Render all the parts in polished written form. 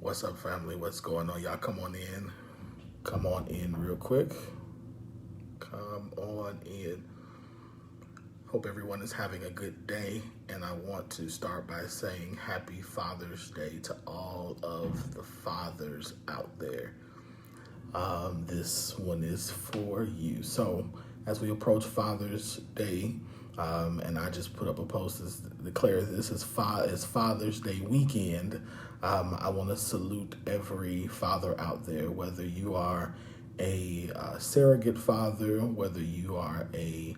What's up, family? What's going on? Y'all come on in. Come on in real quick. Come on in. Hope everyone is having a good day. And I want to start by saying happy Father's Day to all of the fathers out there. This one is for you. So, as we approach Father's Day, and I just put up a post that declares this is Father's Day weekend. I want to salute every father out there, whether you are a surrogate father, whether you are a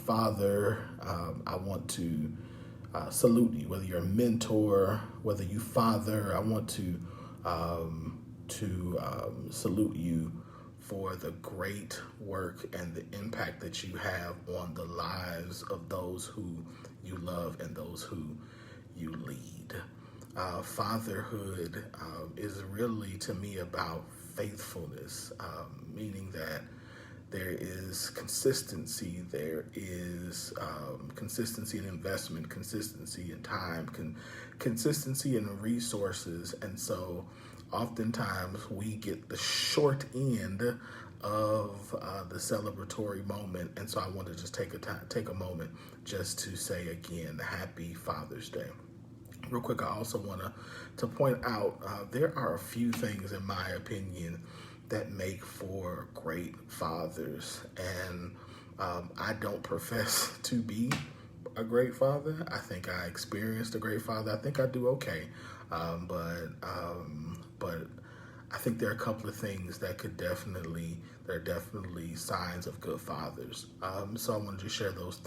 father. I want to salute you, whether you're a mentor, whether you father. I want to salute you for the great work and the impact that you have on the lives of those who you love and those who you lead. Fatherhood is really, to me, about faithfulness, meaning that there is consistency, there is consistency in investment, consistency in time, consistency in resources. And so oftentimes we get the short end of the celebratory moment. And so I want to just take a moment just to say again, happy Father's Day. Real quick, I also want to point out there are a few things, in my opinion, that make for great fathers. And I don't profess to be a great father. I think I experienced a great father. I think I do okay. But I think there are a couple of things that there are definitely signs of good fathers. So I wanted to share those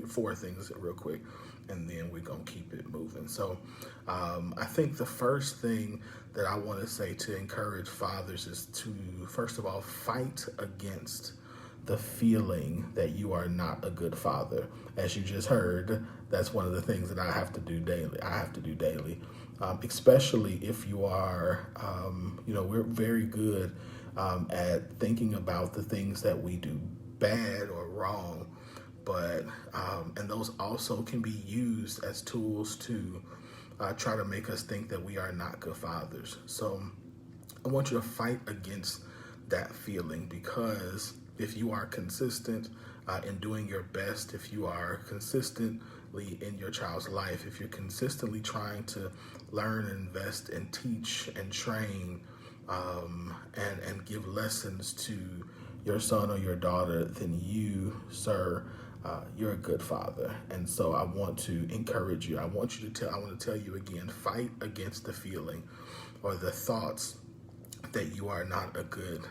four things real quick, and then we're going to keep it moving. So I think the first thing that I want to say to encourage fathers is to, first of all, fight against the feeling that you are not a good father. As you just heard, that's one of the things that I have to do daily. Especially if you are, we're very good at thinking about the things that we do bad or wrong, but and those also can be used as tools to try to make us think that we are not good fathers. So I want you to fight against that feeling, because if you are consistent in doing your best, if you are consistently in your child's life, if you're consistently trying to learn, invest, and teach and train and give lessons to your son or your daughter, then you, sir, you're a good father. And so I want to encourage you. I want to tell you again, fight against the feeling or the thoughts that you are not a good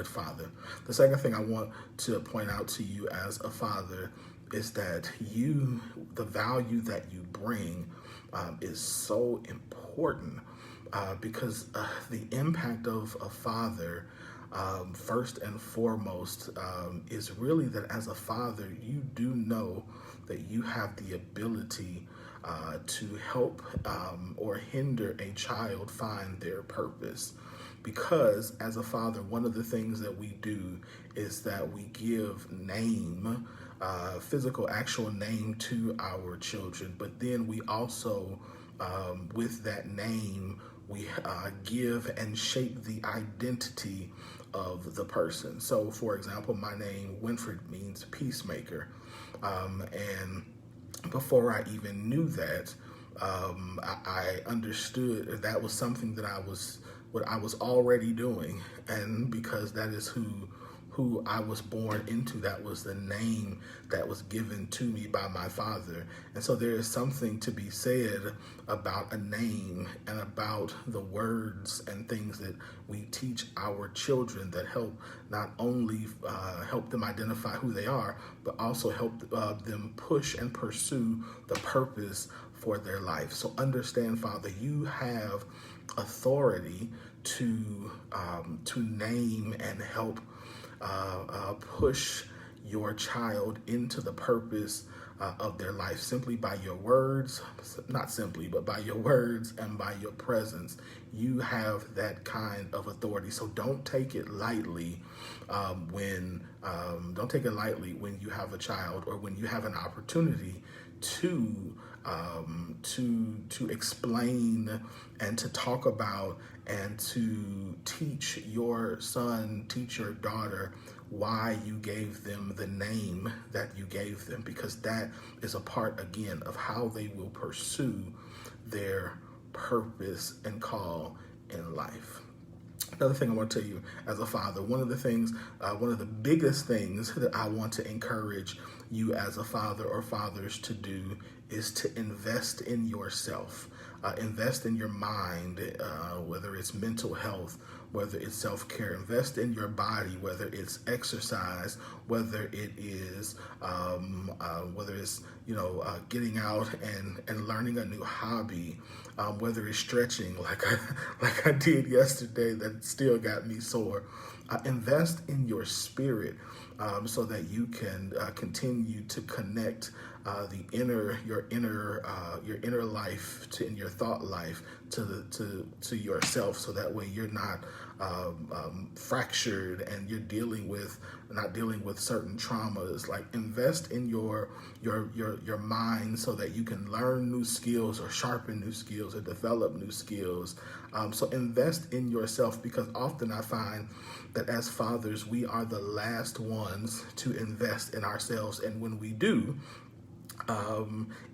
father. The second thing I want to point out to you as a father is that the value that you bring is so important because the impact of a father, first and foremost, is really that as a father, you do know that you have the ability to help or hinder a child find their purpose. Because as a father, one of the things that we do is that we give name, physical, actual name to our children. But then we also, with that name, we give and shape the identity of the person. So, for example, my name, Winfred, means peacemaker. And before I even knew that, I understood that was something that what I was already doing, and because that is who I was born into, that was the name that was given to me by my father. And so there is something to be said about a name and about the words and things that we teach our children that help not only help them identify who they are, but also help them push and pursue the purpose for their life. So understand, Father, you have authority to name and help push your child into the purpose of their life simply by your words, not simply, but by your words and by your presence. You have that kind of authority. So don't take it lightly when you have a child or when you have an opportunity to to explain and to talk about and to teach your son, teach your daughter why you gave them the name that you gave them, because that is a part, again, of how they will pursue their purpose and call in life. Another thing I want to tell you as a father, one of the biggest things that I want to encourage you as a father or fathers to do is to invest in yourself. Invest in your mind, whether it's mental health, whether it's self-care. Invest in your body, whether it's exercise, whether it is, getting out and learning a new hobby, whether it's stretching like I did yesterday that still got me sore. Invest in your spirit so that you can continue to connect your inner life in your thought life to yourself, so that way you're not fractured and you're not dealing with certain traumas. Like, invest in your mind so that you can learn new skills or sharpen new skills or develop new skills. So invest in yourself, because often I find that as fathers, we are the last ones to invest in ourselves. And when we do,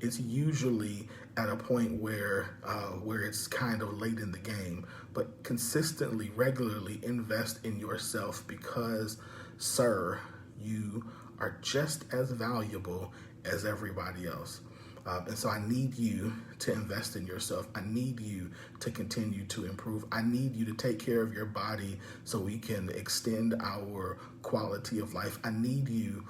it's usually at a point where it's kind of late in the game. But consistently, regularly invest in yourself, because, sir, you are just as valuable as everybody else. And so I need you to invest in yourself. I need you to continue to improve. I need you to take care of your body so we can extend our quality of life. I need you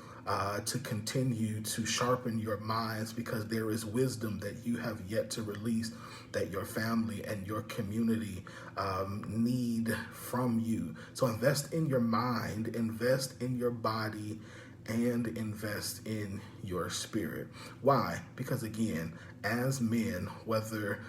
to continue to sharpen your minds, because there is wisdom that you have yet to release, that your family and your community need from you. So invest in your mind, invest in your body, and invest in your spirit. Why? Because, again, as men, whether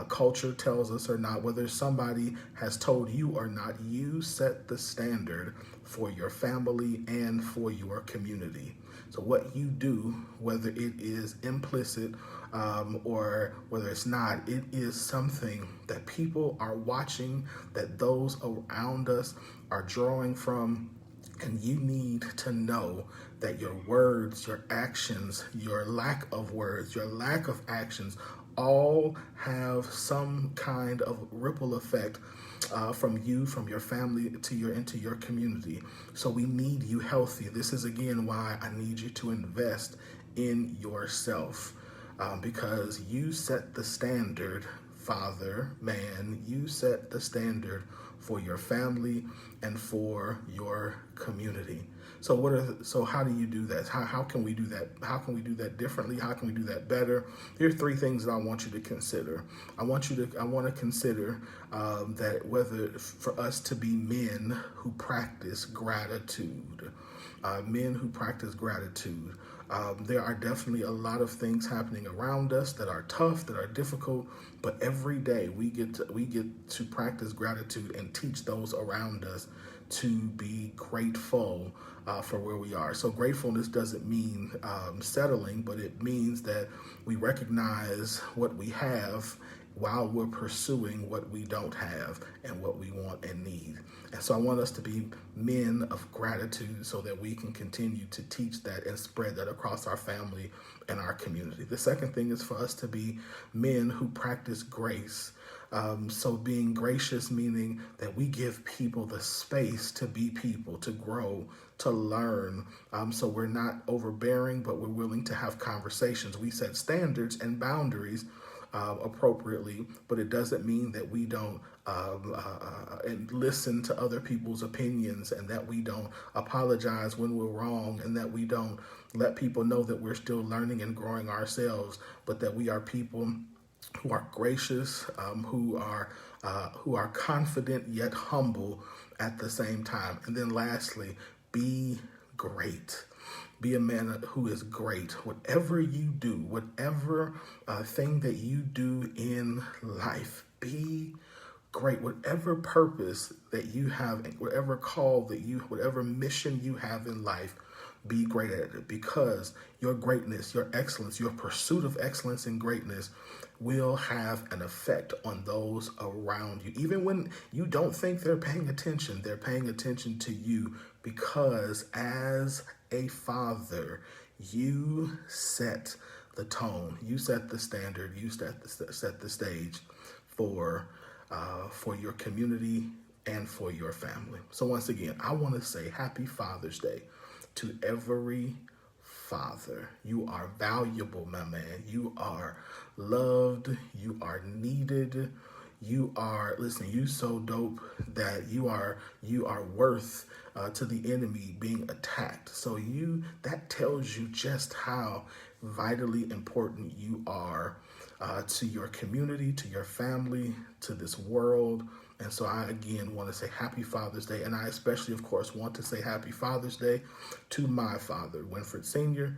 culture tells us or not, whether somebody has told you or not, you set the standard for your family and for your community. So what you do, whether it is implicit or whether it's not, it is something that people are watching, that those around us are drawing from. And you need to know that your words, your actions, your lack of words, your lack of actions all have some kind of ripple effect from you, from your family into your community. So we need you healthy. This is, again, why I need you to invest in yourself, because you set the standard, father, man. You set the standard for your family and for your community. So how do you do that? How can we do that? How can we do that differently? How can we do that better? Here are three things that I want you to consider. I want to consider that whether for us to be men who practice gratitude, there are definitely a lot of things happening around us that are tough, that are difficult, but every day we get to practice gratitude and teach those around us to be grateful for where we are. So gratefulness doesn't mean settling, but it means that we recognize what we have while we're pursuing what we don't have and what we want and need. And so I want us to be men of gratitude so that we can continue to teach that and spread that across our family and our community. The second thing is for us to be men who practice grace. So being gracious, meaning that we give people the space to be people, to grow, to learn. So we're not overbearing, but we're willing to have conversations. We set standards and boundaries appropriately, but it doesn't mean that we don't listen to other people's opinions, and that we don't apologize when we're wrong, and that we don't let people know that we're still learning and growing ourselves, but that we are people who are gracious, who are confident yet humble at the same time. And then lastly, be great. Be a man who is great. Whatever you do, whatever thing that you do in life, be great. Whatever purpose that you have, whatever call that whatever mission you have in life, be great at it, because your greatness, your excellence, your pursuit of excellence and greatness will have an effect on those around you. Even when you don't think they're paying attention to you, because as a father, you set the tone, you set the standard, you set the stage for your community and for your family. So once again, I want to say happy Father's Day to every father. You are valuable, my man. You are loved. You are needed. You are, listen, you so dope that you are worth to the enemy being attacked. So that tells you just how vitally important you are to your community, to your family, to this world. And so I, again, want to say happy Father's Day. And I especially, of course, want to say happy Father's Day to my father, Winfred Sr.,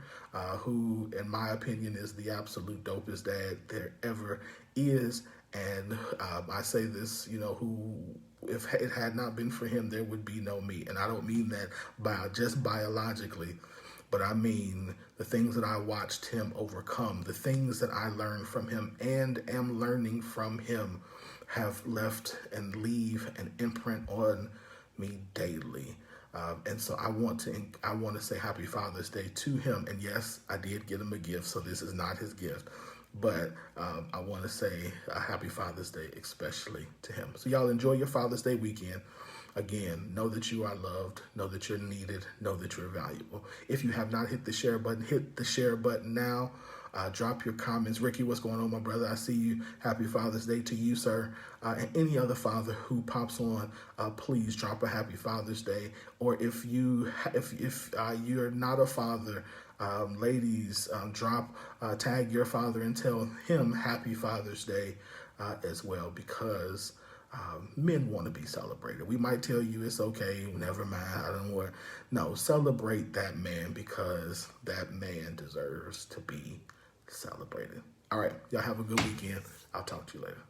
who, in my opinion, is the absolute dopest dad there ever is. And I say this, if it had not been for him, there would be no me. And I don't mean that just biologically, but I mean the things that I watched him overcome, the things that I learned from him and am learning from him have left and leave an imprint on me daily. And so I want to say happy Father's Day to him. And yes, I did get him a gift, so this is not his gift. But I want to say a happy Father's Day, especially to him. So y'all enjoy your Father's Day weekend. Again, know that you are loved, know that you're needed, know that you're valuable. If you have not hit the share button, hit the share button now. Drop your comments. Ricky, what's going on, my brother? I see you. Happy Father's Day to you, sir. And any other father who pops on, please drop a happy Father's Day. Or if you're not a father, ladies, tag your father and tell him happy Father's Day as well, because men want to be celebrated. We might tell you it's okay, never mind, I don't want. No, celebrate that man, because that man deserves to be celebrated. All right, y'all have a good weekend. I'll talk to you later.